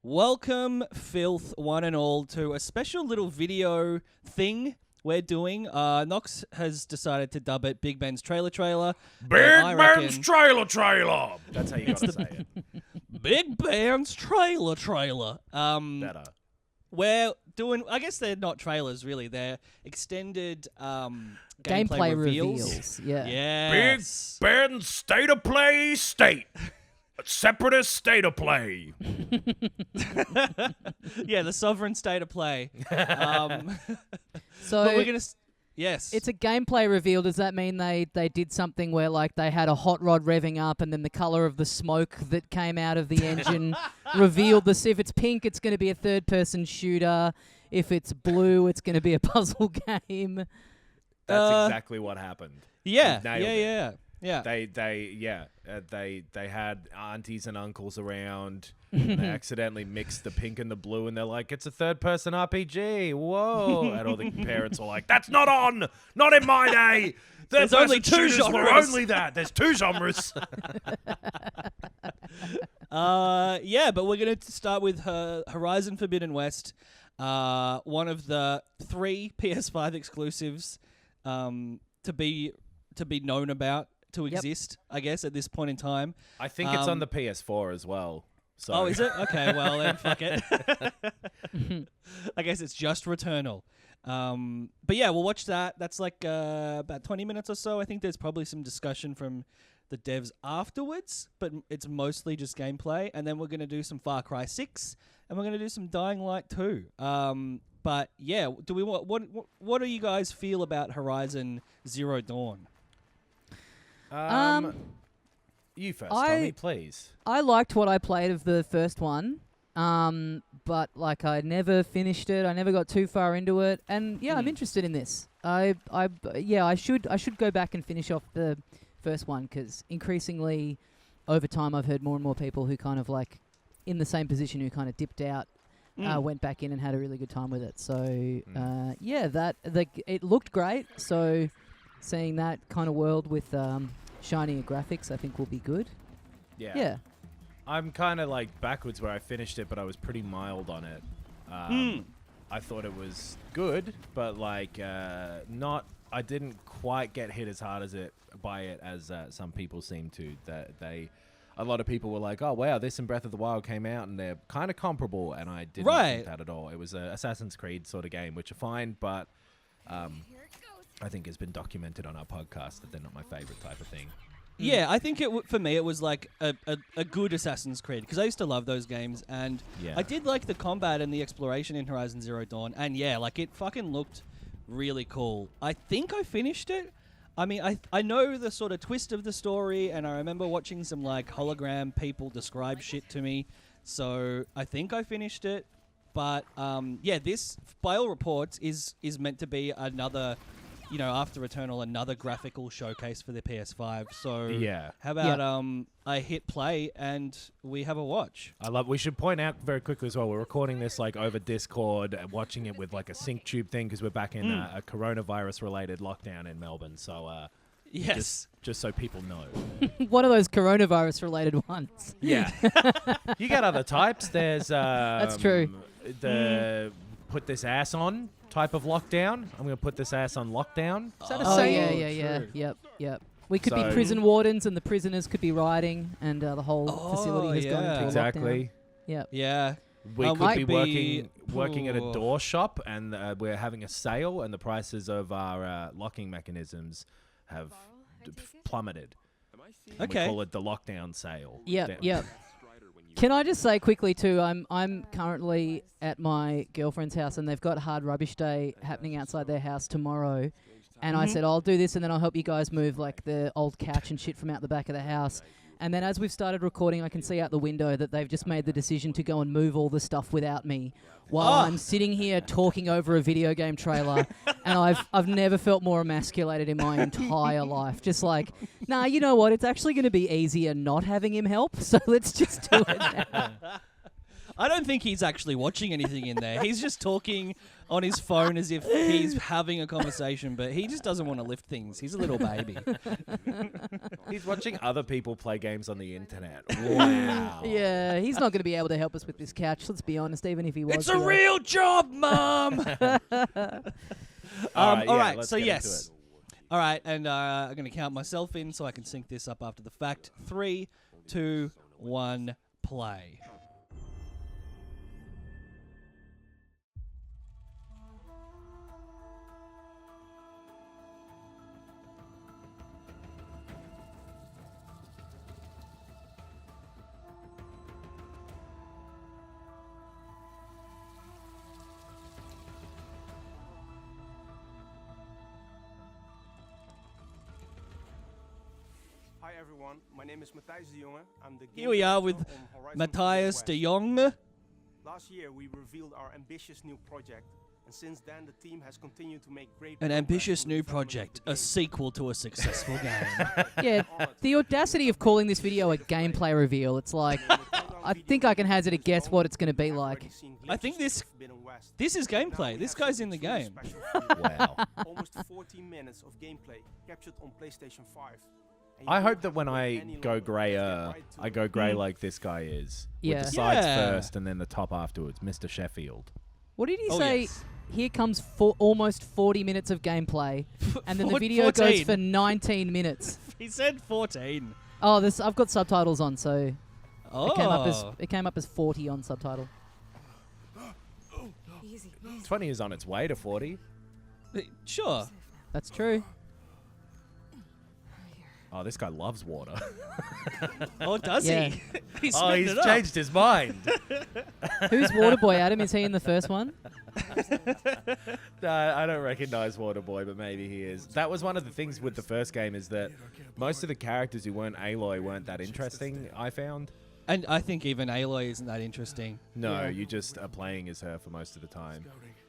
Welcome, filth, one and all, to a special little video thing we're doing. Nox has decided to dub it Big Ben's Trailer. Big Ben's Trailer! That's how you gotta say it. Big Ben's Trailer. Better. We're doing, I guess they're not trailers really, they're extended gameplay reveals. Yeah. Yes. Big Ben's State of Play State. Separatist State of Play. Yeah, the sovereign state of play. So but we're gonna. Yes. it's a gameplay reveal. Does that mean they did something where like they had a hot rod revving up and then the color of the smoke that came out of the engine revealed this? If it's pink, it's going to be a third-person shooter. If it's blue, it's going to be a puzzle game. That's exactly what happened. Yeah. You've nailed it. Yeah. They had aunties and uncles around. And they accidentally mixed the pink and the blue, and they're like, "It's a third-person RPG." Whoa! And all the parents were like, "That's not on. Not in my day. There's only two shooters were genres." only that. There's two genres." Yeah, but we're gonna start with Horizon Forbidden West, one of the 3 PS5 exclusives to be known about. To exist, I guess, at this point in time. I think it's on the PS4 as well. So. Oh, is it? Okay, well then, fuck it. I guess it's just Returnal. But yeah, we'll watch that. That's like about 20 minutes or so. I think there's probably some discussion from the devs afterwards, but it's mostly just gameplay. And then we're going to do some Far Cry 6, and we're going to do some Dying Light 2. But yeah, what do you guys feel about Horizon Zero Dawn? You first, Tommy, please. I liked what I played of the first one, but like I never finished it. I never got too far into it, and yeah, I'm interested in this. I should go back and finish off the first one because increasingly, over time, I've heard more and more people who kind of like in the same position who kind of dipped out, went back in and had a really good time with it. So it looked great. So seeing that kind of world with shinier graphics, I think will be good. Yeah. I'm kind of like backwards where I finished it, but I was pretty mild on it. I thought it was good, but like not. I didn't quite get hit as hard by it as some people seem to. A lot of people were like, "Oh wow, this and Breath of the Wild came out, and they're kind of comparable," and I didn't think that at all. It was an Assassin's Creed sort of game, which are fine, but I think it's been documented on our podcast that they're not my favorite type of thing. Yeah, I think for me it was like a good Assassin's Creed because I used to love those games and I did like the combat and the exploration in Horizon Zero Dawn, and yeah, like it fucking looked really cool. I think I finished it. I mean, I know the sort of twist of the story, and I remember watching some like hologram people describe shit to me, so I think I finished it. But yeah, this by all reports is meant to be another, after Returnal, another graphical showcase for the PS5. So yeah, how about I hit play and we have a watch? We should point out very quickly as well, we're recording this like over Discord, watching it with like a sync tube thing because we're back in a coronavirus related lockdown in Melbourne. So yes, just so people know. One of those coronavirus related ones. Yeah. You got other types. There's that's true. The put this ass on type of lockdown. I'm going to put this ass on lockdown. Is that a saying? Yeah. Yep. We could be prison wardens, and the prisoners could be rioting, and the whole facility has gone into a lockdown. Yep. Yeah. We could be working at a door shop, and we're having a sale, and the prices of our locking mechanisms have plummeted. Okay. We call it the lockdown sale. Yep. Can I just say quickly too? I'm currently at my girlfriend's house, and they've got Hard Rubbish Day happening outside their house tomorrow. And I said, I'll do this, and then I'll help you guys move like the old couch and shit from out the back of the house. And then as we've started recording, I can see out the window that they've just made the decision to go and move all the stuff without me while I'm sitting here talking over a video game trailer. And I've never felt more emasculated in my entire life. Just like, nah, you know what? It's actually going to be easier not having him help, so let's just do it now. I don't think he's actually watching anything in there. He's just talking on his phone as if he's having a conversation, but he just doesn't want to lift things. He's a little baby. He's watching other people play games on the internet. Wow. Yeah, he's not going to be able to help us with this couch, let's be honest, even if he was. It's a real job, Mum! All right, so yes. All right, and I'm going to count myself in so I can sync this up after the fact. 3, 2, 1, play. Hi everyone, my name is Matthijs de Jonge. I'm the Here we are with Matthias de Jong. Last year we revealed our ambitious new project, and since then the team has continued to make great An ambitious new project, a sequel to a successful game. Yeah, the audacity of calling this video a gameplay reveal. It's like, I think I can hazard a guess what it's going to be like. I think this is gameplay. This guy's in the game. Wow. Almost 14 minutes of gameplay captured on PlayStation 5. I hope that when I go grayer, I go grey like this guy is. Yeah. With the sides Yeah. first and then the top afterwards. Mr. Sheffield. What did he Oh, say? yes. Here comes almost 40 minutes of gameplay, and then the video 14. goes for 19 minutes. He said 14. Oh, this I've got subtitles on, so Oh. it came up as 40 on subtitle. 20 is on its way to 40. Sure. That's true. Oh, this guy loves water. Oh, does Yeah. he? He's Oh, spitting he's it up. changed his mind. Who's Waterboy, Adam? Is he in the first one? No, I don't recognize Waterboy, but maybe he is. That was one of the things with the first game is that most of the characters who weren't Aloy weren't that interesting, I found. And I think even Aloy isn't that interesting. No, Yeah. you just are playing as her for most of the time.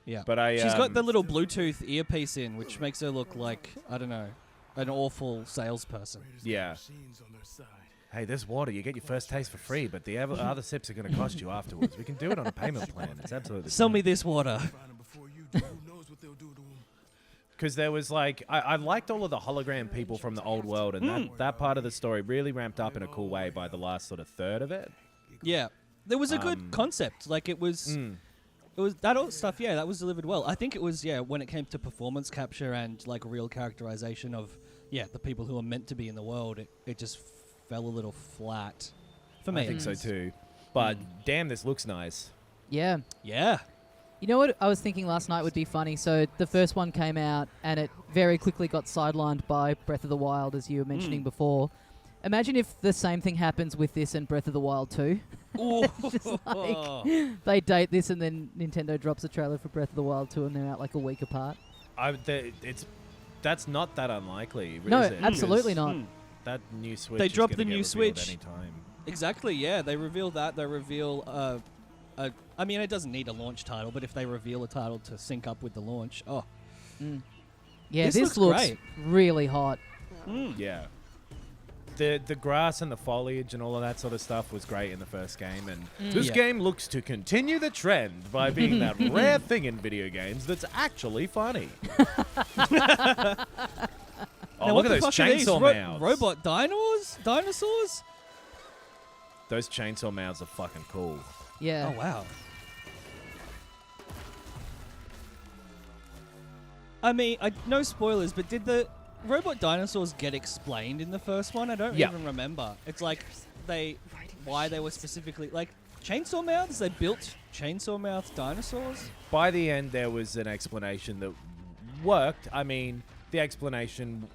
Yeah. But She's got the little Bluetooth earpiece in, which makes her look like, I don't know, an awful salesperson. Yeah. Hey, this water, you get your first taste for free, but the other sips are going to cost you afterwards. We can do it on a payment plan. It's absolutely Sell fine. me this water. Because there was like, I liked all of the hologram people from the old world, and that part of the story really ramped up in a cool way by the last sort of third of it. Yeah. There was a good concept. Like, it was that all stuff, yeah, that was delivered well. I think it was, yeah, when it came to performance capture and, like, real characterization of, yeah, the people who are meant to be in the world, it just fell a little flat for me. I think so too. But damn, this looks nice. Yeah. Yeah. You know what I was thinking last night would be funny? So the first one came out, and it very quickly got sidelined by Breath of the Wild, as you were mentioning before. Imagine if the same thing happens with this and Breath of the Wild 2. Just like, they date this and then Nintendo drops a trailer for Breath of the Wild 2 and they're out like a week apart. That's not that unlikely, No, is it? absolutely not. That new Switch They is dropped gonna the get new revealed Switch. anytime. Exactly, yeah. They reveal that. They reveal, I mean, it doesn't need a launch title, but if they reveal a title to sync up with the launch, Yeah, This this looks looks great. really hot. Yeah. The grass and the foliage and all of that sort of stuff was great in the first game, and this Yeah. game looks to continue the trend by being that rare thing in video games that's actually funny. Now, Look what at the those fuck are these? chainsaw mouths. Robot dinosaurs? Those chainsaw mouths are fucking cool. Yeah. Oh, wow. I mean, no spoilers, but did the robot dinosaurs get explained in the first one? I don't Yeah. even remember. It's like why they were specifically, like, chainsaw mouths? They built chainsaw mouth dinosaurs? By the end, there was an explanation that worked. I mean, the explanation,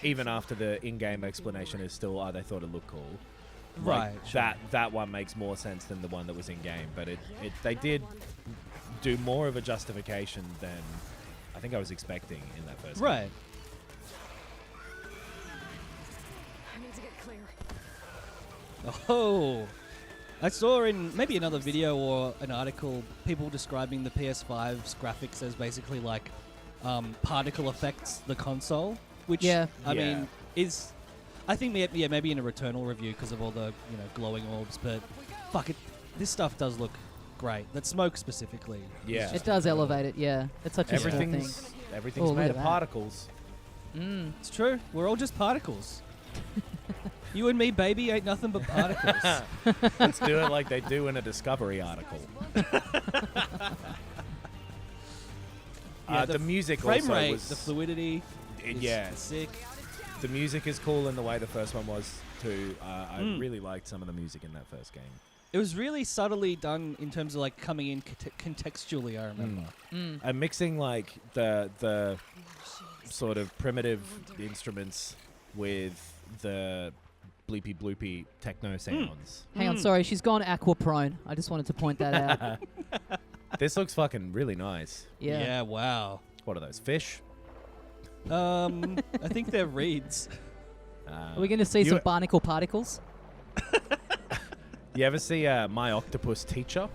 even after the in-game explanation, is still, they thought it looked cool. Right. Like, that one makes more sense than the one that was in-game, but they did do more of a justification than I think I was expecting in that first game. Right. I need to get clear. Oh. I saw in maybe another video or an article people describing the PS5's graphics as basically like particle effects the console, which Yeah. I Yeah. mean is I think maybe in a Returnal review because of all the glowing orbs, but fuck it, this stuff does look great. That smoke specifically. Yeah. It does elevate it, yeah. It's such a small thing. Everything's Oh, made look of at that. particles. It's true. We're all just particles. You and me, baby, ain't nothing but particles. Let's do it like they do in a Discovery article. The music frame also rate, was the fluidity. yeah, Sick. the music is cool in the way the first one was too. I really liked some of the music in that first game. It was really subtly done in terms of like coming in contextually. I remember. And mixing like the sort of primitive instruments with the bleepy bloopy techno sounds. Hang on, sorry, she's gone aqua prone. I just wanted to point that out. This looks fucking really nice. Yeah. Yeah. Wow. What are those, fish? I think they're reeds. Are we going to see some barnacle particles? You ever see My Octopus Teacher?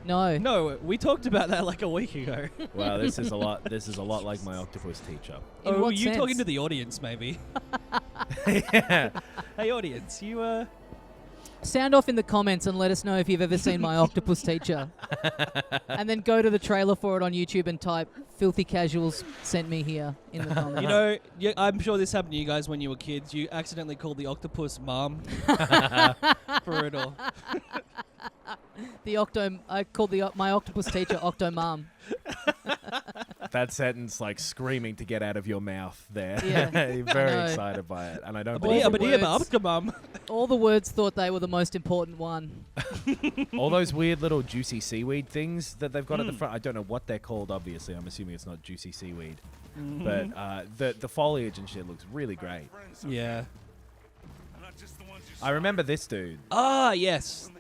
No. No, we talked about that like a week ago. Well, this is a lot. This is a lot like My Octopus Teacher. In Oh, what you sense? talking to the audience, maybe? Yeah. Hey, audience, you Sound off in the comments and let us know if you've ever seen My Octopus Teacher. And then go to the trailer for it on YouTube and type "Filthy Casuals sent me here" in the comments. You know, I'm sure this happened to you guys when you were kids. You accidentally called the octopus mom. Brutal. I called My Octopus Teacher Octo Mom. That sentence, like screaming to get out of your mouth there. Yeah. You're very I know. excited by it. And I don't All believe the words. mum. All the words thought they were the most important one. all those weird little juicy seaweed things that they've got at the front. I don't know what they're called, obviously. I'm assuming it's not juicy seaweed. But the foliage and shit looks really great. Yeah. I remember this dude. Ah, yes.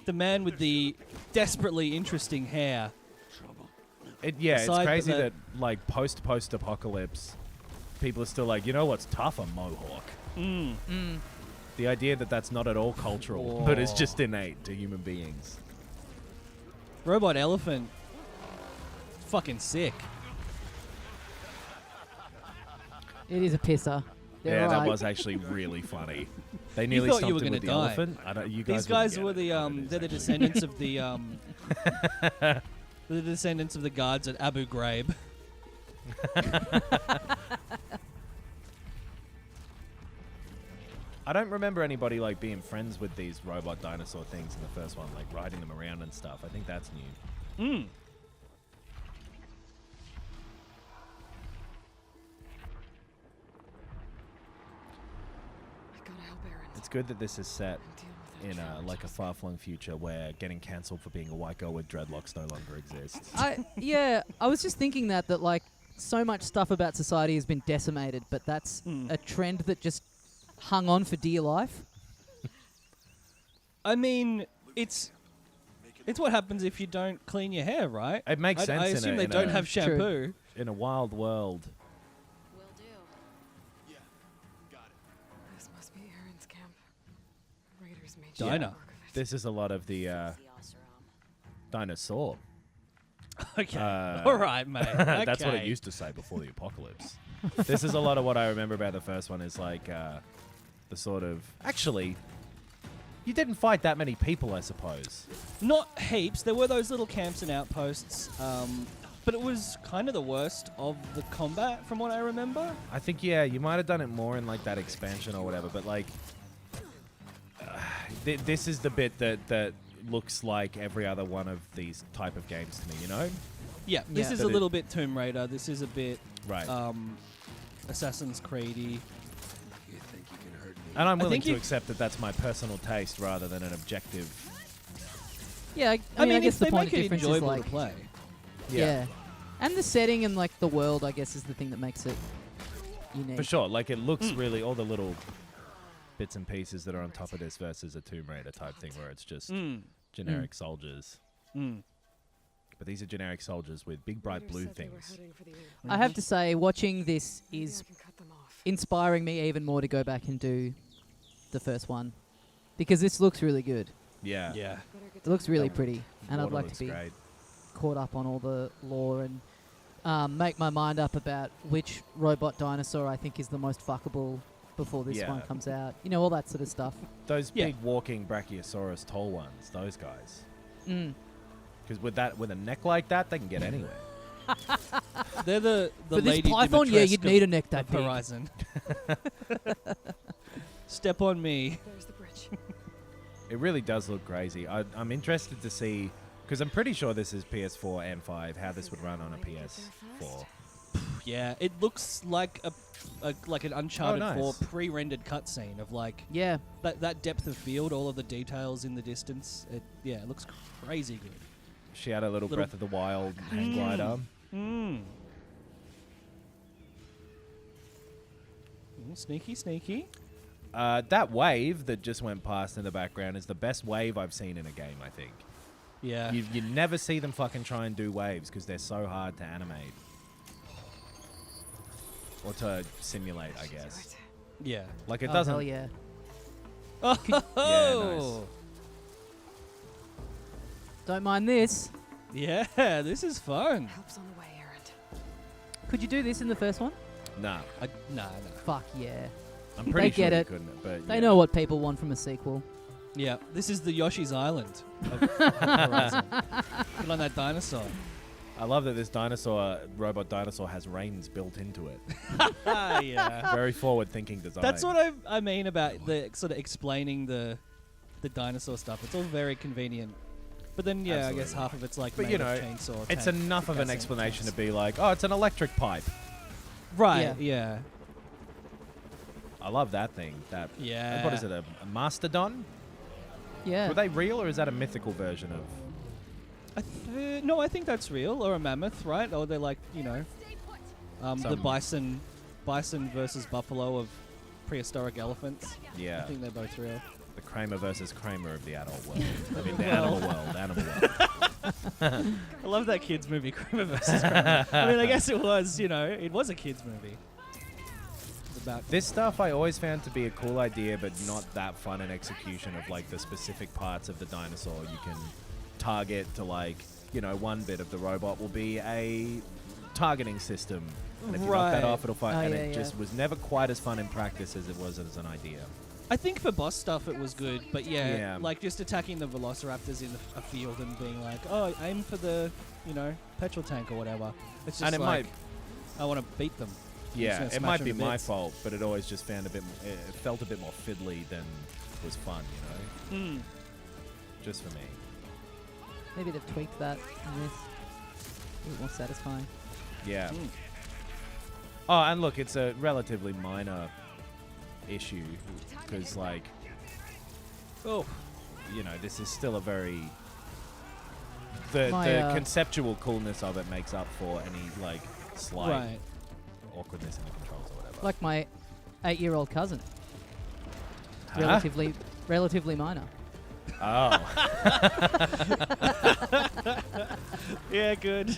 The man with the desperately interesting hair. It's Aside crazy from that like post-apocalypse, people are still like, you know what's tough? A mohawk. The idea that that's not at all cultural, but it's just innate to human beings. Robot elephant. Fucking sick. It is a pisser. They're Yeah, that right. was actually really funny. They nearly thought stomped you were him gonna with the die. elephant. You guys These guys wouldn't were get it, but it is they're the actually- descendants of the they're the descendants of the guards at Abu Ghraib. I don't remember anybody like being friends with these robot dinosaur things in the first one, like riding them around and stuff. I think that's new. I gotta help Aaron. It's good that this is set Deal with that in challenge. like a far-flung future where getting cancelled for being a white girl with dreadlocks no longer exists. I was just thinking that like so much stuff about society has been decimated, but that's a trend that just hung on for dear life. I mean, it's what happens if you don't clean your hair, right? It makes sense I in assume a- they in don't a- have shampoo. In a wild world. Will do. This must be Aaron's camp. Raiders made Dinah. short work of it. This is a lot of the dinosaur. Okay. All right, mate. That's what it Okay. used to say before the apocalypse. This is a lot of what I remember about the first one is like the sort of... Actually, you didn't fight that many people, I suppose. Not heaps. There were those little camps and outposts, but it was kind of the worst of the combat, from what I remember. I think, yeah, you might have done it more in like that expansion or whatever, but like... this is the bit that looks like every other one of these type of games to me, you know? Yeah, this Yeah. is But a it- little bit Tomb Raider. This is a bit Right. Assassin's Creed-y. And I'm I willing think to you- accept that that's my personal taste rather than an objective... Yeah, I mean, I guess if the they point make of it difference is enjoyable like to play. yeah. And the setting and like the world, I guess, is the thing that makes it unique. For sure, like it looks really... All the little bits and pieces that are on top of this versus a Tomb Raider type thing where it's just generic soldiers. But these are generic soldiers with big bright Raiders blue said they were things. heading for the I have to say, watching this Maybe is I can cut them off. inspiring me even more to go back and do the first one, because this looks really good. Yeah. Yeah. Better get It looks really The pretty, and I'd water like looks to be great. caught up on all the lore and make my mind up about which robot dinosaur I think is the most fuckable before this Yeah. one comes out. You know, all that sort of stuff. Those Yeah. big walking Brachiosaurus tall ones, those guys. Because with a neck like that, they can get anywhere. They're the For this Lady python, yeah, you'd Dimitrescu need a neck that of big. Horizon. Step on me. There's the bridge. It really does look crazy. I'm interested to see, because I'm pretty sure this is PS4 and 5, how this would run on a PS4. Yeah, it looks like like an Uncharted nice. 4 pre-rendered cutscene of like Yeah. that depth of field, all of the details in the distance. It looks crazy good. She had a little Breath of the Wild hang glider. Sneaky, sneaky. That wave that just went past in the background is the best wave I've seen in a game, I think. Yeah. You never see them fucking try and do waves because they're so hard to animate. Or to simulate, I guess. Yeah. Like, it Oh, doesn't... hell yeah. Oh, nice. Don't mind this. Yeah, this is fun. Help's on the way, Errant. Could you do this in the first one? Nah. Nah. Fuck yeah. I'm pretty They sure get you it. couldn't, but They yeah. know what people want from a sequel. Yeah, this is the Yoshi's Island of Horizon. Put on that dinosaur. I love that this robot dinosaur has reins built into it. Yeah. Very forward-thinking design. That's what I mean about the sort of explaining the dinosaur stuff. It's all very convenient. But then, yeah, I guess Absolutely. half of it's like But, made you know, of chainsaw. it's tank enough of an gassing explanation to things. be like, oh, it's an electric pipe. Right, yeah. I love that thing. Yeah. What is it, a mastodon? Yeah. Were they real, or is that a mythical version of... No, I think that's real. Or a mammoth, right? Or they're like, you know, the bison versus buffalo of prehistoric elephants. Yeah. I think they're both real. The Kramer versus Kramer of the adult world. I mean, the animal world. I love that kids movie, Kramer versus Kramer. I mean, I guess it was, you know, it was a kids movie. It's about This stuff I always found to be a cool idea, but not that fun in execution of, like, the specific parts of the dinosaur you can target to, like, you know, one bit of the robot will be a targeting system. And if you knock that Right. off, it'll fight. Oh, and yeah, it yeah. just was never quite as fun in practice as it was as an idea. I think for boss stuff it was good, but Yeah. like just attacking the velociraptors in a field and being like, oh, aim for the, you know, petrol tank or whatever. It's just And it like, might- I want to beat them. Yeah, gonna it smash might them be to my bits. fault, but it always just found it felt a bit more fiddly than was fun, you know? Just for me. Maybe they've tweaked that in this. A bit more satisfying. Yeah. Oh, and look, it's a relatively minor issue because, like, Oh, you know, this is still a very... The My, conceptual coolness of it makes up for any, like, slight right. awkwardness in the controls or whatever. Like my 8-year-old cousin. Huh? Relatively minor. Oh. Yeah, good.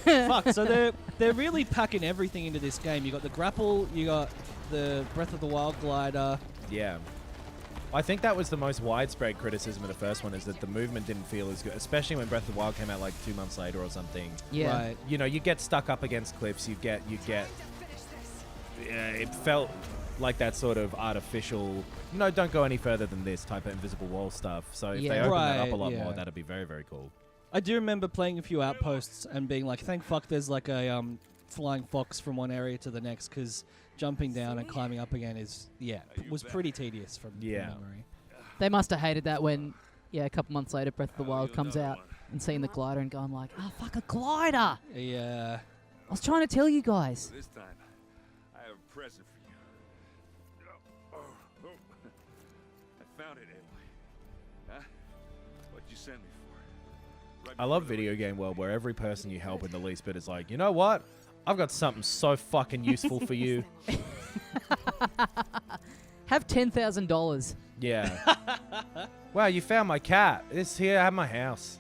Fuck. So they're really packing everything into this game. You got the grapple, you got the Breath of the Wild glider. Yeah. I think that was the most widespread criticism of the first one, is that the movement didn't feel as good, especially when Breath of the Wild came out like 2 months later or something. Yeah. Right. You know, you get stuck up against cliffs, you get it felt like that sort of artificial, no, don't go any further than this type of invisible wall stuff. So if Yeah. they open that up Right, a lot yeah. more, that'd be very, very cool. I do remember playing a few outposts and being like, thank fuck there's like a flying fox from one area to the next, because jumping down and climbing up again was pretty tedious from memory. They must have hated that when, a couple months later, Breath of the Wild comes out and seeing the glider and going like, oh, fuck, a glider! Yeah. I was trying to tell you guys. This time, I have a present for you. I found it, Aloy. Huh? What'd you send me for? Right I love before the video game world where every person you help in the least bit is like, you know what? I've got something so fucking useful for you. Have $10,000. Yeah. Wow, you found my cat. It's here at my house.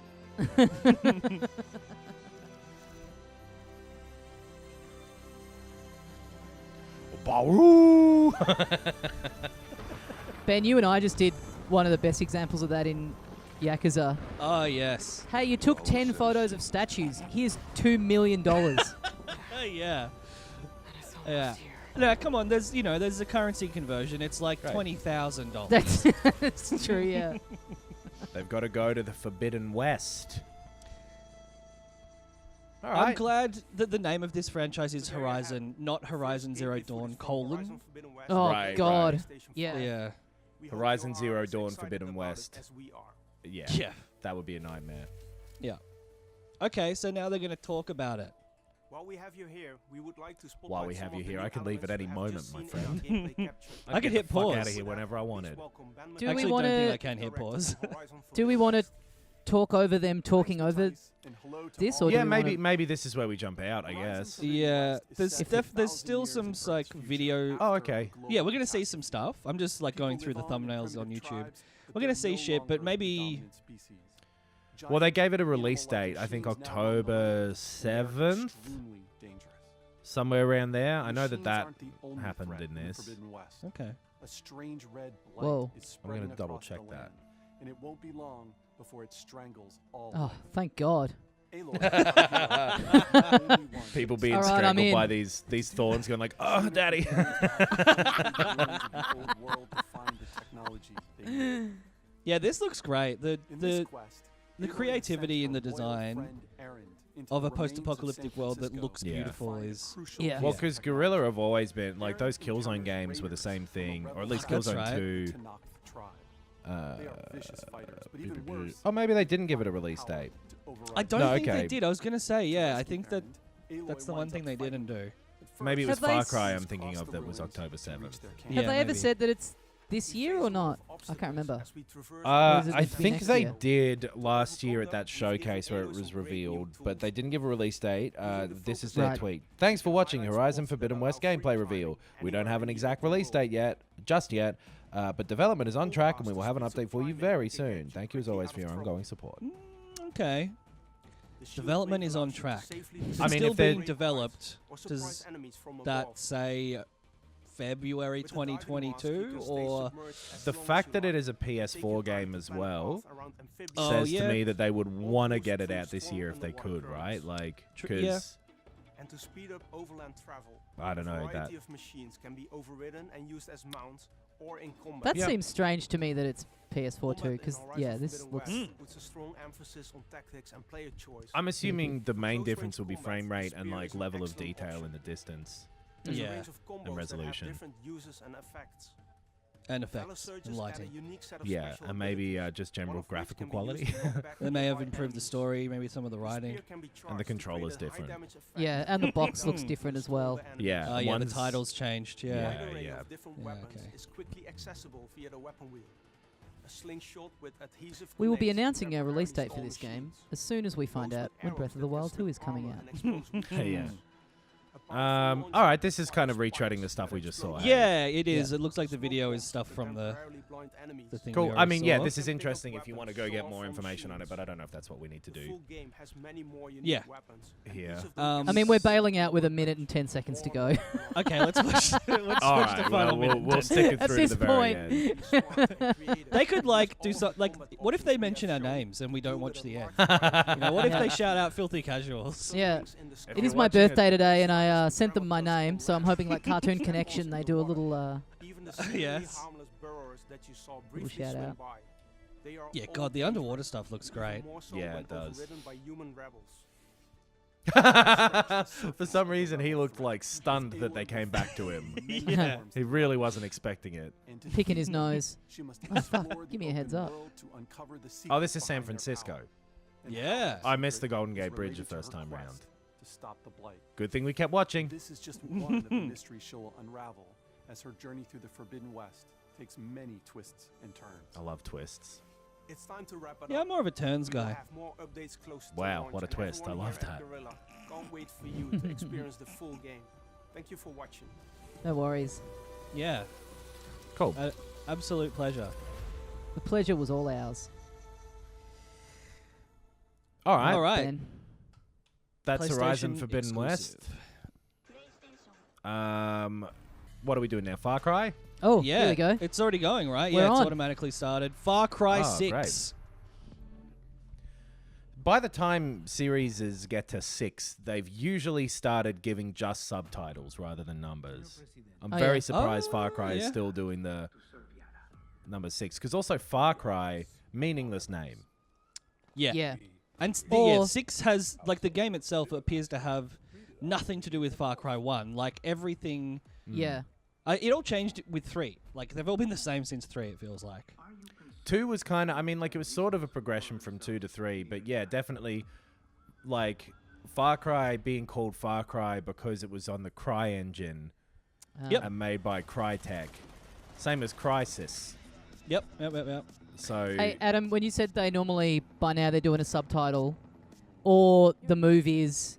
Baroo! Ben, you and I just did one of the best examples of that in Yakuza. Oh, yes. Hey, you took 10 photos of statues. Here's $2 million. Yeah. Yeah. No, come on. There's a currency conversion. It's like Right. $20,000. That's true, yeah. They've got to go to the Forbidden West. All I'm right. glad that the name of this franchise is Horizon, not Horizon Zero Dawn : Oh Right, God. right. Yeah. Yeah. Horizon Zero Dawn Forbidden West. Yeah. Yeah. That would be a nightmare. Yeah. Okay, so now they're going to talk about it. While we have you here, we would like to spotlight While we have some you of the here, new I can leave at elements any we have moment, just my seen in our friend. gameplay capture. I could get hit the fuck pause. out of here whenever I wanted. Do we Actually, don't wanna- think I can hit pause. Do we want to talk over them talking over this, or Yeah, do we maybe wanna- maybe this is where we jump out, I guess. Yeah, there's still some like video. Oh, okay. Yeah, we're gonna see some stuff. I'm just like going through the thumbnails on YouTube. We're gonna see shit, but maybe. Well, they gave it a release date. I think October 7th, somewhere around there. I know that happened in this. Okay. A strange red Whoa. light is I'm gonna spreading double across the check that. land, and it won't be long before it strangles all. Oh, thank God. People being All right, I'm strangled in. by these thorns, going like, "Oh, daddy." Yeah, this looks great. The creativity in the design of a post-apocalyptic world that looks Yeah. beautiful is. Yeah. Well, because Guerrilla have always been like those Killzone games were the same thing, or at least That's Killzone right. 2. They are vicious fighters, but even worse, Oh, maybe they didn't give it a release date. I don't No, think okay. they did. I was gonna say, yeah, I think that's the one thing they didn't do. Maybe it was Have they Far s- Cry I'm thinking of that was October 7th. Have Yeah, they ever maybe. said that it's this year or not? I can't remember. Or is it I meant to be think next they year? did last year at that showcase where it was revealed, but they didn't give a release date. This is their Right. tweet. Thanks for watching Horizon Forbidden West gameplay reveal. We don't have an exact release date just yet, but development is on track and we will have an update for you very soon. Thank you as always for your ongoing support. Okay. Development is on track. I mean, Still if they're- being developed. Does that say February 2022 or? The fact that it is a PS4 game as well Oh, says yeah. to me that they would want to get it out this year if they could, right? Like, because Yeah. And to speed up overland travel, I don't know, a variety that- of machines can be overridden and used as mounts or in combat. That Yep. seems strange to me that it's PS4 too, Combat in because Horizon yeah, this Forbidden looks. West puts a strong emphasis on tactics and player choice. I'm assuming the main Close difference will range be combat, frame rate and spear like is an level of excellent detail in option. the distance. There's a Yeah. range of combos that have resolution. different uses and effects. And Valor effects surges and add a lighting. unique set of Yeah, special and maybe abilities, just one general of which graphical can be used quality. to knock back They may have nearby improved the enemies. story, maybe some of the The writing. spear can be And the charged to controller's create a high different. damage effect. Yeah, and the box looks different as well. Yeah, Oh yeah, the one's- title's changed. Yeah. Yeah. Wide array yeah. of different Yeah, weapons okay. is quickly accessible via the weapon wheel. A slingshot with adhesive We will be grenades announcing a temporarily release date for stall this game machines. as soon as we find Those out with when Breath arrows of the that Wild can 2 is strip coming armor out. and explosive Yeah. weapons. A powerful All right, launcher this is that kind of fires retreading the sparks stuff that we just saw. explode. Yeah, it is. Yeah. It looks like the Smoke video bombs is stuff that from the temporarily blind enemies. thing. Cool. we I already mean, yeah, saw. this is Can pick up interesting if you want to go weapons get far more from information on it, machines. but I don't know if that's what we need to The do. full game has many more unique Yeah. weapons. Yeah. Each of them Um, can I be mean, we're used bailing out with a more minute and 10 seconds to go. Okay, let's push. Let's All push the right, final well, minute. we'll stick it At through to this the very end. point. They could like do something. Like, what if they mention our names and we don't watch the end? You know, what if Yeah. they shout out "filthy casuals"? Yeah. If It you're is my watching it- birthday today, and I sent them my name, so I'm hoping like Cartoon Connection, they do a little. Even the seemingly Yes. harmless burrowers that you saw briefly shout swim out. by. They are Yeah, all God, the dangerous, underwater stuff looks even great. more so Yeah, when it does. overridden by human rebels. For some reason, he looked like stunned that they came back to him. Yeah. He really wasn't expecting it. Picking his nose. She must Oh, fuck, explore the give me a heads open up. world to uncover the Oh, secret this is San behind their Francisco. power. And Yeah. how I missed the Golden is Gate Bridge the related to first her time quest round. To stop the blight. Good thing we kept watching. This is just one of the mysteries she'll unravel as her journey through the Forbidden West takes many twists and turns. I love twists. It's time to wrap it Yeah, up. I'm more of a turns We will guy. have more updates close to Wow, launch, what a and twist. everyone I love here at that. Guerrilla can't wait for you to experience the full game. Thank you for watching. No worries. Yeah, Cool. absolute pleasure. The pleasure was all ours. All right. All right. Ben. That's Horizon PlayStation Forbidden West. exclusive. What are we doing now? Far Cry? Oh, Yeah, here we go. it's already going, right? We're Yeah, it's on. automatically started. Far Cry Oh, 6. great. By the time series get to 6, they've usually started giving just subtitles rather than numbers. I'm very yeah. surprised Far Cry is yeah. still doing the number 6. Because also Far Cry, meaningless name. Yeah. Yeah. And Or- 6 has, like, the game itself appears to have nothing to do with Far Cry 1. Like, everything... Yeah. It all changed with 3. Like, they've all been the same since 3, it feels like. 2 was kind of, I mean, like, it was sort of a progression from 2 to 3, but yeah, definitely, like, Far Cry being called Far Cry because it was on the Cry engine Yep. and made by Crytek. Same as Crysis. Yep. So, Hey, Adam, when you said by now they're doing a subtitle, or the move is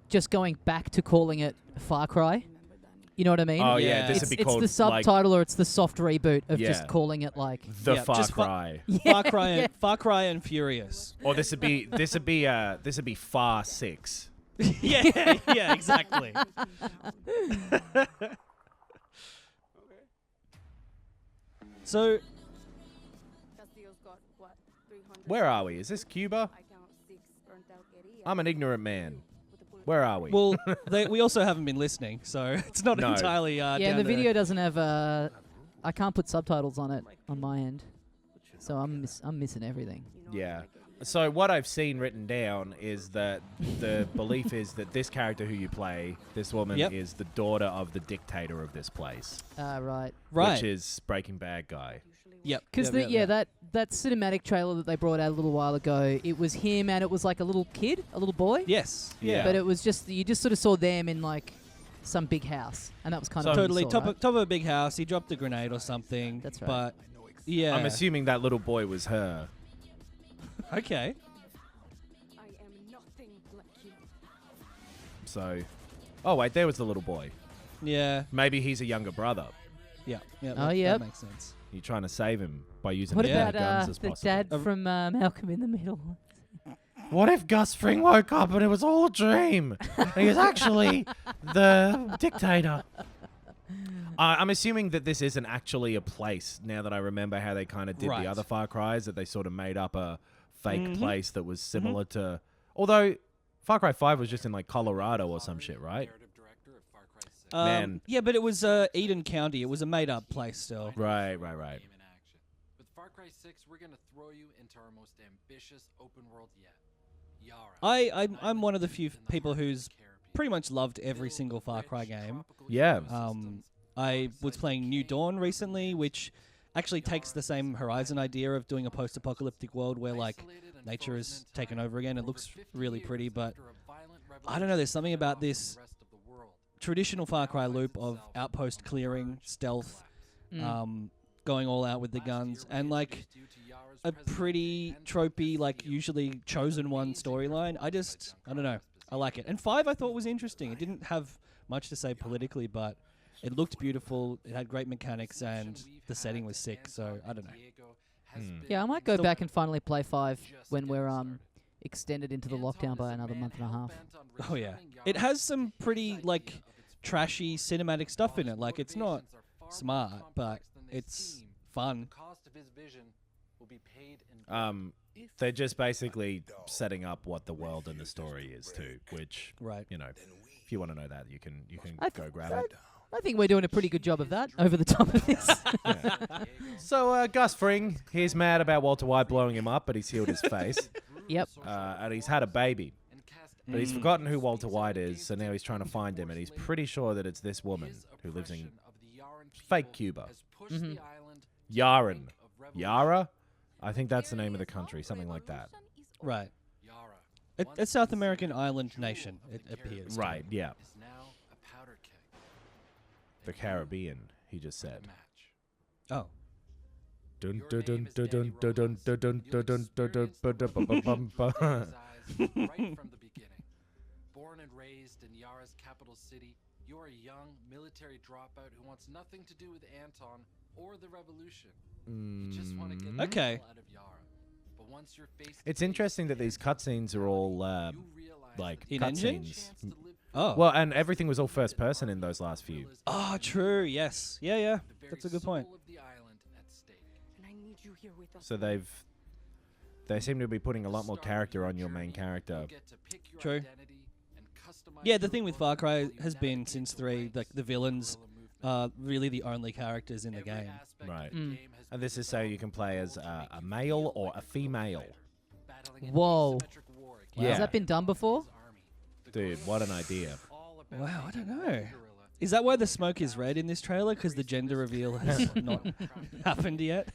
just going back to calling it Far Cry. You know what I mean? oh Yeah. yeah, this would be called it's the like, subtitle or it's the soft reboot of Yeah. just calling it like. the Yeah, Far just Cry. Far Cry, Far Cry and Furious. Or this would be Far 6. yeah, exactly. So, Where are we? Is this Cuba? I'm an ignorant man. Where are we? well, we also haven't been listening, so it's not No. entirely. Yeah, down and the to- video doesn't have. I can't put subtitles on it on my end, so I'm missing everything. Yeah. So what I've seen written down is that the belief is that this character who you play, this woman, Yep. is the daughter of the dictator of this place, Right. Right. which is Breaking Bad guy. Yep. Because yep. that cinematic trailer that they brought out a little while ago, it was him and it was like a little kid, a little boy. Yes. Yeah. But it was just you just sort of saw them in like some big house, and that was kind of what you Totally saw, top right? of a big house. He dropped a grenade or something. That's right. But yeah. I'm assuming that little boy was her. Okay. I am nothing like you. So, oh wait, there was the little boy. Yeah. Maybe he's a younger brother. Yeah. Yeah. Oh, that yep. makes sense. You're trying to save him by using What as many about guns as the possible. dad from Malcolm in the Middle? What if Gus Fring woke up and it was all a dream? He was actually the dictator. I'm assuming that this isn't actually a place, now that I remember how they kind of did Right. the other Far Cries, that they sort of made up a fake Mhm. place that was similar to... Although, Far Cry 5 was just in, like, Colorado or some shit, right? Man. Yeah, but it was Eden County. It was a made-up place still. Right. With Far Cry 6, we're going to throw you into our most ambitious open world yet. Yara. I'm one of the few people who's pretty much loved every single Far Cry game. Yeah. I was playing New Dawn recently, which actually takes the same Horizon idea of doing a post-apocalyptic world where, like, nature is taken over again. It looks really pretty, but I don't know, there's something about this traditional Far Cry loop of outpost clearing, stealth, going all out with the guns, and, like, a pretty tropey, like, usually chosen one storyline. I don't know. I like it. And 5 I thought was interesting. It didn't have much to say politically, but it looked beautiful. It had great mechanics, and the setting was sick. So I don't know. Yeah, I might go back and finally play 5 when we're extended into the lockdown by another month and a half. Oh yeah, it has some pretty like trashy cinematic stuff in it. Like it's not smart, but it's fun. They're just basically setting up what the world and the story is too, which, Right. you know, if you want to know that, you can go grab it. I think we're doing a pretty good job of that over the top of this. So, Gus Fring, he's mad about Walter White blowing him up, but he's healed his face. Yep. And he's had a baby. But he's forgotten who Walter White is, so now he's trying to find him, and he's pretty sure that it's this woman who lives in fake Cuba. Yaren. Yara? I think that's the name of the country, something like that. Right. A South American island nation, it appears. Right, yeah. The Caribbean, he just said. Oh. Dun dun dun dun dun dun dun dun dun dun dun dun dun dun. Right from the beginning. Born and raised in Yara's capital city, you're a young military dropout who wants nothing to do with Anton or the revolution. You just want to get the Okay. hell out of Yara. But once you're face to It's face interesting that these cutscenes are all you realize like In engine? cutscenes. Oh. Well, and everything was all first person in those last few. Oh, true. Yes. Yeah. the very That's a good point. soul of the island at stake. And I need you here with us. So they seem to be putting a lot more character on your main character. You get to pick your True. identity and customize Yeah, the your thing with world Far Cry until you has been navigate since the 3, ranks like the of villains guerrilla movement. really the only characters in the game. Right. And this is so you can play as a male or a female. Whoa. Yeah. Has that been done before? Dude, what an idea. Wow, I don't know. Is that why the smoke is red in this trailer? Because the gender reveal has not happened yet?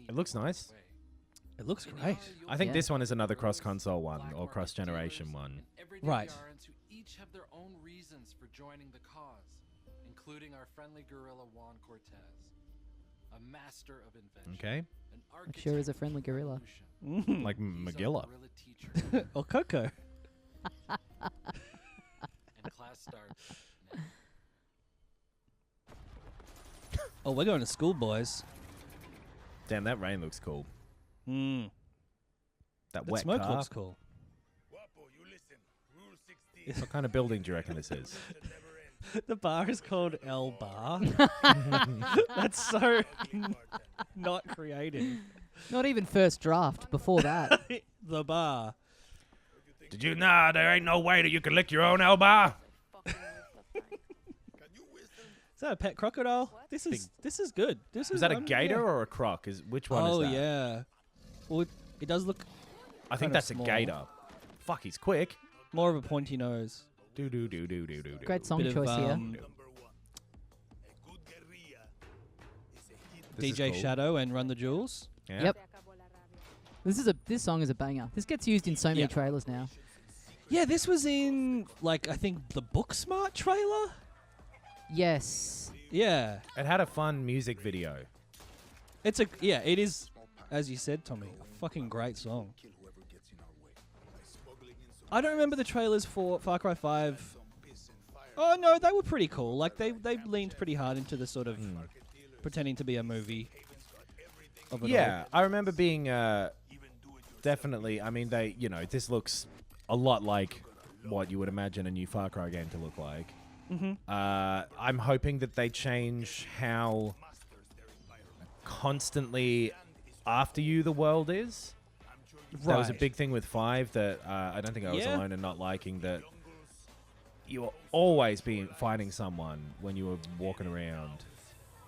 It looks nice. It looks great. I think this one is another cross-console one or cross-generation one. Right. Who each have their own reasons for joining the cause, including our friendly gorilla Juan Cortez, a master of invention. Okay. It sure is a friendly gorilla. Like Magilla. Or Coco. And class starts. Oh, we're going to school, boys. Damn, that rain looks cool. Mm. That That wet smoke car. looks cool. What kind of building do you reckon this is? The bar is called El Bar. That's so not creative. Not even first draft before that. The bar. Did you know there ain't no way that you can lick your own elbow? Is that a pet crocodile? This is good. This Is that a gator or a croc? Which one is that? Oh yeah. Well, it does look I think kind of that's small. a gator. Fuck, he's quick. more of a pointy nose. Do do do do do do. Great song Bit choice of, here. This is DJ cool. Shadow and Run the Jewels. Yeah. Yep. This song is a banger. This gets used in so many Yeah. trailers now. Yeah, this was in like I think the Booksmart trailer. Yes. Yeah, It had a fun music video. it is, as you said, Tommy, a fucking great song. I don't remember the trailers for Far Cry 5. Oh no, they were pretty cool. Like they leaned pretty hard into the sort of pretending to be a movie. Of it Yeah, I remember being definitely. I mean, this looks a lot like what you would imagine a new Far Cry game to look like. I'm hoping that they change how constantly after you the world is. That was a Right. big thing with 5 that I don't think I was Yeah. alone in not liking that. You will always be finding someone when you were walking around.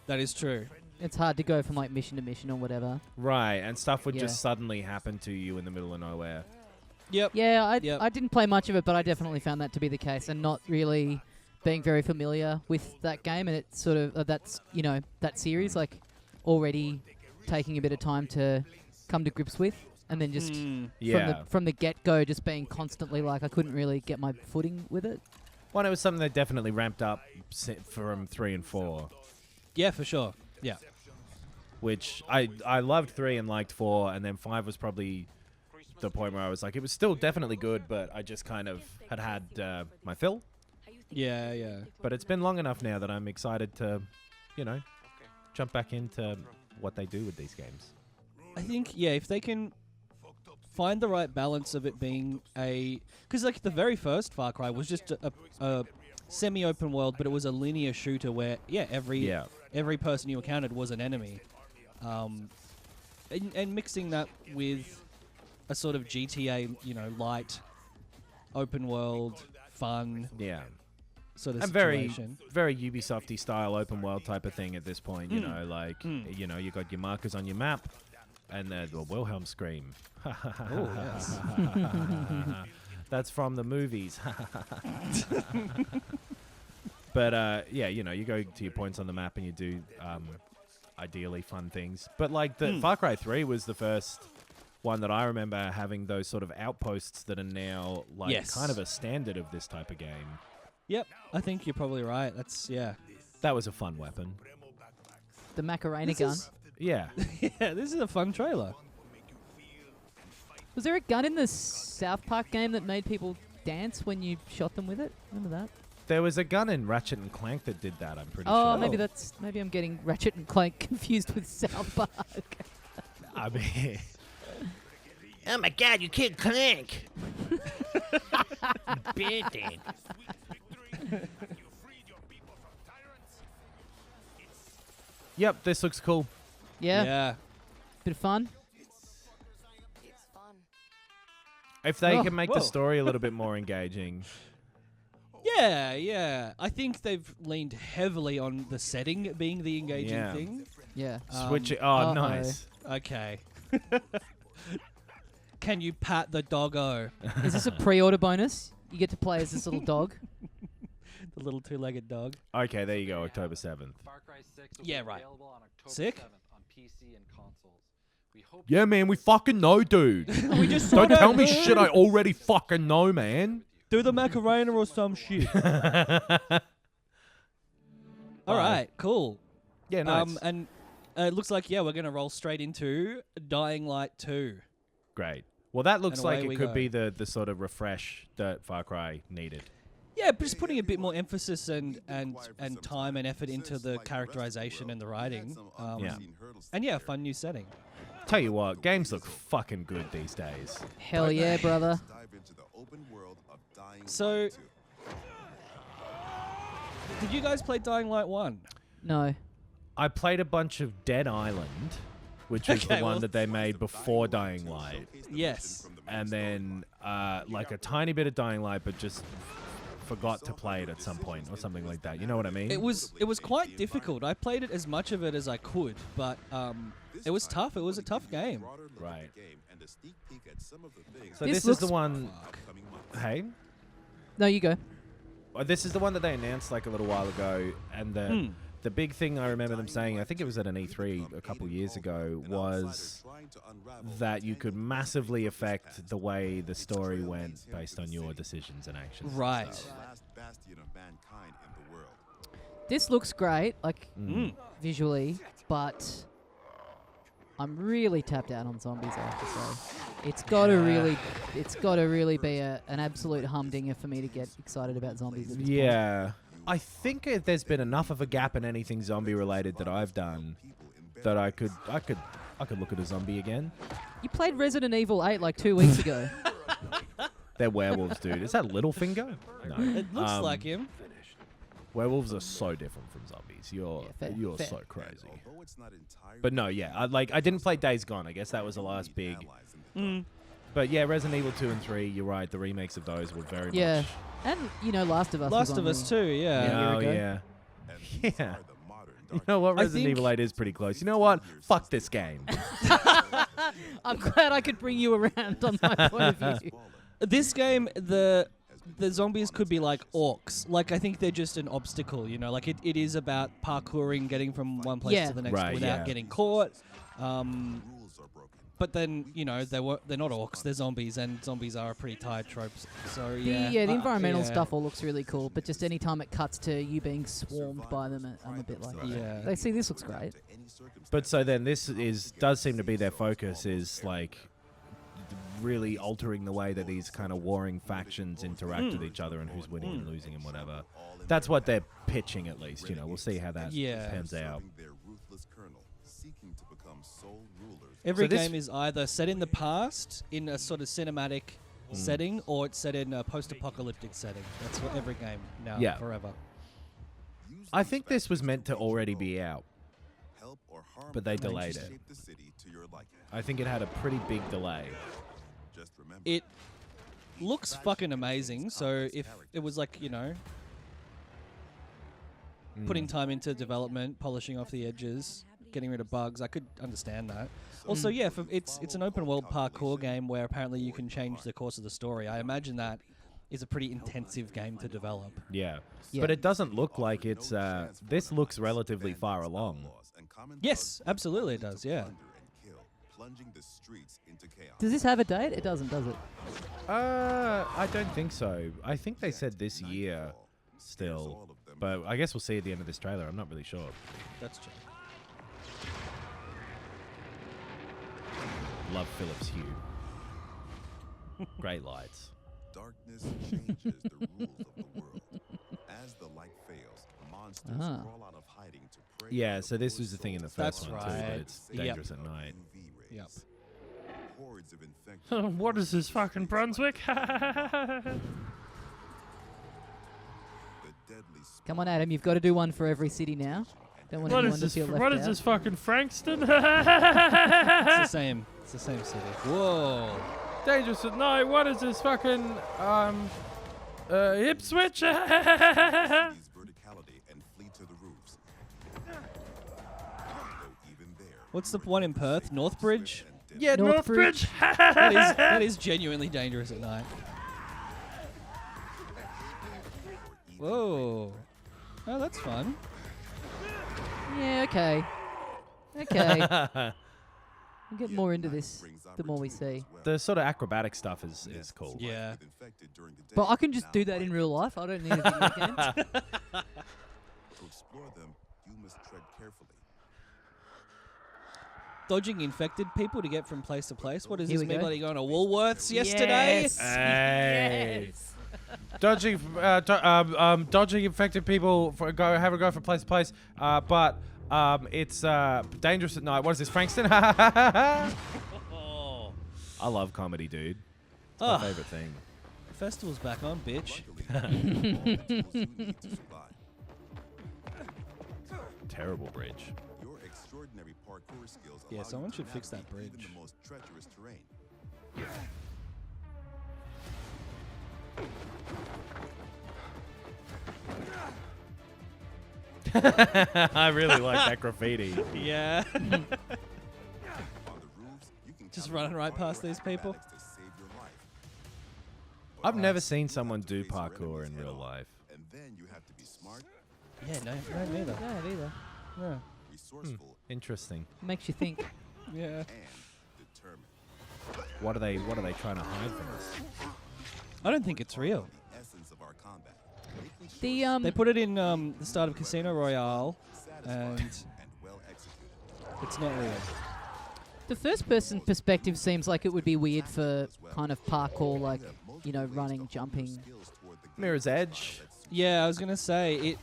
That is true. It's hard to go from like mission to mission or whatever. Right, and stuff would Yeah. just suddenly happen to you in the middle of nowhere. Yep. Yeah, Yep. I didn't play much of it, but I definitely found that to be the case, and not really being very familiar with that game, and it's sort of that series, like already taking a bit of time to come to grips with, and then just Yeah. from the get go, just being constantly like I couldn't really get my footing with it. Well, it was something that definitely ramped up from 3 and 4, Yeah, for sure. Yeah. which I loved 3 and liked 4, and then 5 was probably the point where I was like, it was still definitely good, but I just kind of had my fill. Yeah, yeah. But it's been long enough now that I'm excited to, jump back into what they do with these games. I think, yeah, if they can find the right balance of it being because like the very first Far Cry was just a semi-open world, but it was a linear shooter where every person you encountered was an enemy, and mixing that with a sort of GTA, light, open world, fun, Yeah. sort of And very, situation. very Ubisoft-y style open world type of thing at this point. You got your markers on your map, and the Wilhelm scream. Oh yes. That's from the movies. But you go to your points on the map and you do ideally fun things. But like the Far Cry 3 was the first one that I remember having those sort of outposts that are now like Yes. kind of a standard of this type of game. Yep, I think you're probably right. That was a fun weapon. The Macarena This gun. is- Yeah. Yeah, this is a fun trailer. Was there a gun in the South Park game that made people dance when you shot them with it? Remember that? There was a gun in Ratchet and Clank that did that, I'm pretty Oh, sure. maybe I'm getting Ratchet and Clank confused with South Park. I mean... Oh my god, you killed Clank! Bitten. Yep, this looks cool. Yeah, Yeah. bit of fun. It's fun. If they Oh, can make whoa. the story a little bit more engaging. Yeah. I think they've leaned heavily on the setting being the engaging thing. Yeah. Switch it. Oh, nice. Okay. Can you pat the doggo? Is this a pre-order bonus? You get to play as this little dog. The little two-legged dog. Okay, there you go. October 7th. Far Cry 6 will Yeah, be right. available on October Sick. 7th on PC and consoles. We hope Yeah, man, we fucking know, dude. We just Don't saw tell that, me dude. shit I already fucking know, man. Do the Macarena or some shit. All right, cool. Yeah, nice. And it looks like, we're going to roll straight into Dying Light 2. Great. Well, that looks And like away it we could go. be the sort of refresh that Far Cry needed. Yeah, but just putting a bit more emphasis and time and effort into the characterization and the writing. Yeah. And a fun new setting. Tell you what, games look fucking good these days. Hell yeah, brother. So, did you guys play Dying Light 1? No. I played a bunch of Dead Island, which was Okay, the one well- that they made before Dying Light. Yes. And then like a tiny bit of Dying Light, but just forgot to play it at some point or something like that. You know what I mean? It was quite difficult. I played it as much of it as I could, but it was tough. It was a tough game. Right. So This this is the looks- one... Hey? No, you go. This is the one that they announced like a little while ago, and the big thing I remember them saying, I think it was at an E3 a couple years ago, was that you could massively affect the way the story went based on your decisions and actions. Right. This looks great, like visually, but I'm really tapped out on zombies. I have to say, it's got to really be an absolute humdinger for me to get excited about zombies. At this point. Yeah. I think there's been enough of a gap in anything zombie related that I've done that I could look at a zombie again. You played Resident Evil 8 like 2 weeks ago. They're werewolves, dude. Is that Littlefinger? No. It looks like him. Werewolves are so different from zombies. You're fair. so crazy. But no, yeah, I didn't play Days Gone. I guess that was the last big. But yeah, Resident Evil 2 and 3. You're right. The remakes of those were very Yeah, much. and Last of Us. Last was of on Us the- too, yeah. Oh ago. yeah. Yeah. You know what? I Resident think- Evil 8 is pretty close. You know what? Fuck this game. I'm glad I could bring you around on my point of view. This game, the zombies could be like orcs. Like, I think they're just an obstacle, you know? Like, it is about parkouring, getting from one place to the next Right, without yeah. getting caught. But then, you know, they're not orcs, they're zombies, and zombies are a pretty tired trope. So, yeah. The environmental yeah. stuff all looks really cool, but just any time it cuts to you being swarmed by them, I'm a bit like, Yeah. They see this looks great. But so then this does seem to be their focus, is like really altering the way that these kind of warring factions interact with each other and who's winning and losing and whatever. That's what they're pitching, at least. You know, we'll see how that pans out. Every So this- game is either set in the past in a sort of cinematic setting, or it's set in a post-apocalyptic setting. That's what every game now, Yeah. forever. I think this was meant to already be out, but they delayed it. I think it had a pretty big delay. It looks fucking amazing. So if it was like, you know, putting time into development, polishing off the edges, getting rid of bugs, I could understand that. Also, yeah, it's an open world parkour game where apparently you can change the course of the story. I imagine that is a pretty intensive game to develop. Yeah. Yeah. But it doesn't look like it's... this looks relatively far along. Yes, absolutely it does, yeah. Does this have a date? It doesn't, does it? I don't think so. I think they said this year still. But I guess we'll see at the end of this trailer. I'm not really sure. That's true. Love Philips Hue. Great lights. Darkness changes the rules of the world. As the light fails, monsters crawl out of hiding to prey. Yeah, so this was the thing in the first That's one too, right. but it's Yep. dangerous at night. Yep. Hordes of infected What is this, fucking Brunswick? the deadly Come on, Adam, you've got to do one for every city now. Don't want anyone to feel left What out. is this, fucking Frankston? It's the same. It's the same city. Whoa. Dangerous at night. What is this, fucking Hip switch. Use verticality and flee to the roofs. Though even there, What's the one in Perth? Northbridge? Yeah, Northbridge. That is genuinely dangerous at night. Whoa. Oh, that's fun. Yeah, okay. Okay. We'll get more into this the more we see. The sort of acrobatic stuff is cool. Yeah. But I can just do that in real life. I don't need a video game. To explore them, you must tread carefully. Dodging infected people to get from place to place. What is Here this? we Me go. bloody going to Woolworths yesterday? Yes. Hey. Dodging infected people have a go from place to place, but it's dangerous at night. What is this, Frankston? Oh. I love comedy, dude. It's Ugh. my favorite thing. Festival's back on, bitch. Terrible bridge. Your extraordinary parkour skills Yeah, allow you someone to should fix that navigate even bridge. the most treacherous terrain. I really like that graffiti. Yeah. On the roofs, you can Just count running on right past parkour these people. acrobatics to save your life. But I've never last, seen you someone have to do face your parkour enemies in head real on, life. And then you have to be smart, Yeah, no, neither. Yeah, neither. Yeah. resourceful, Interesting. Makes you think. Yeah. and determined. What are they trying to hide from us? I don't think it's real. The essence of our combat. Making sure The They put it in the start of Casino Royale, and and well executed. it's not real. The first-person perspective seems like it would be weird for kind of parkour, like, you know, running, jumping. Mirror's Edge. Yeah, I was gonna say it.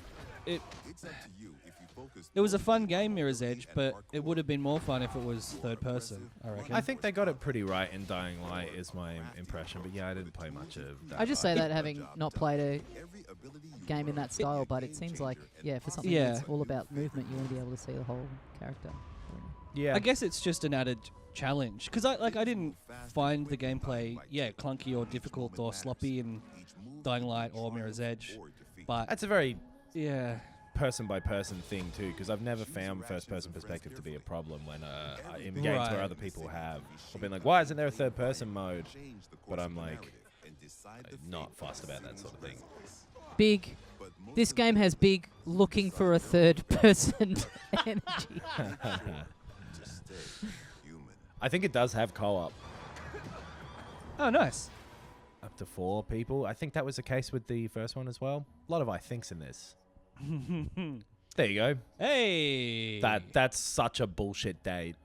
It's up to you if you focus. It was a fun game, Mirror's Edge, but it would have been more fun if it was third person. I reckon. I think they got it pretty right in Dying Light, is my impression. But yeah, I didn't play much of that. I just say part. that having not played a Every ability you game in learn that style, will be a but it game seems like, changer and yeah, for something Yeah. that's all about movement, you want to be able to see the whole character. Yeah. I guess it's just an added challenge because I didn't find the gameplay clunky or difficult or sloppy in Dying Light or Mirror's Edge, but That's a very yeah. person by person thing too, because I've never found first person perspective to be a problem when in games where Right. other people have. I've been like, why isn't there a third person mode? But I'm like, not fussed about that sort of thing. Big. This game has big looking for a third person energy. I think it does have co-op Oh, nice. up to 4 people. I think that was the case with the first one as well. A lot of I thinks in this. There you go. Hey. That's such a bullshit date.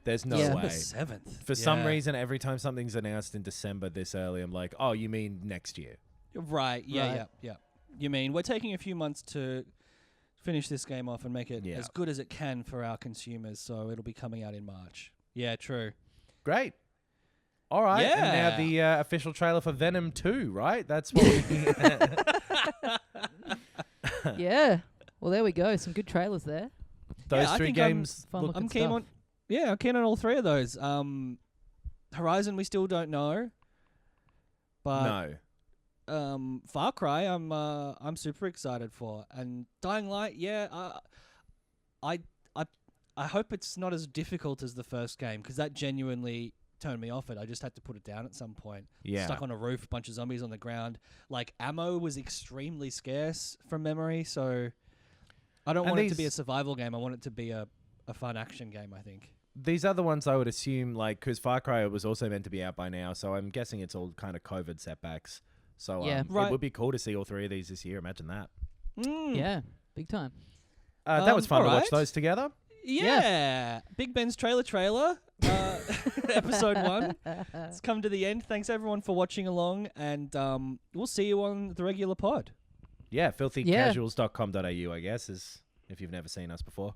There's no Yeah. way. December 7th. For some reason, every time something's announced in December this early, I'm like, oh, you mean next year? Right. Yeah. Right. Yeah. You mean we're taking a few months to finish this game off and make it Yeah. as good as it can for our consumers, so it'll be coming out in March. Yeah. True. Great. All right. And now Yeah. the official trailer for Venom 2, right? That's what we... Yeah. Well, there we go. Some good trailers there. Those Yeah, I 3 think I'm games Fun look looking I'm keen stuff. on. Yeah, I'm keen on all 3 of those. Horizon, we still don't know, but no. Far Cry, I'm super excited for, and Dying Light. Yeah, I hope it's not as difficult as the first game because that genuinely turned me off it. I just had to put it down at some point. Yeah. Stuck on a roof, a bunch of zombies on the ground. Like ammo was extremely scarce from memory, so I don't want it to be a survival game. I want it to be a fun action game. I think. These other ones I would assume, like, because Far Cry was also meant to be out by now, so I'm guessing it's all kind of COVID setbacks. So Yeah. Right. it would be cool to see all 3 of these this year. Imagine that. Yeah. Big time. That was fun to watch alright. those together. Yeah. Big Ben's trailer. Episode 1. It's come to the end. Thanks everyone for watching along, and we'll see you on the regular pod. Yeah, filthycasuals.com.au, I guess, is if you've never seen us before.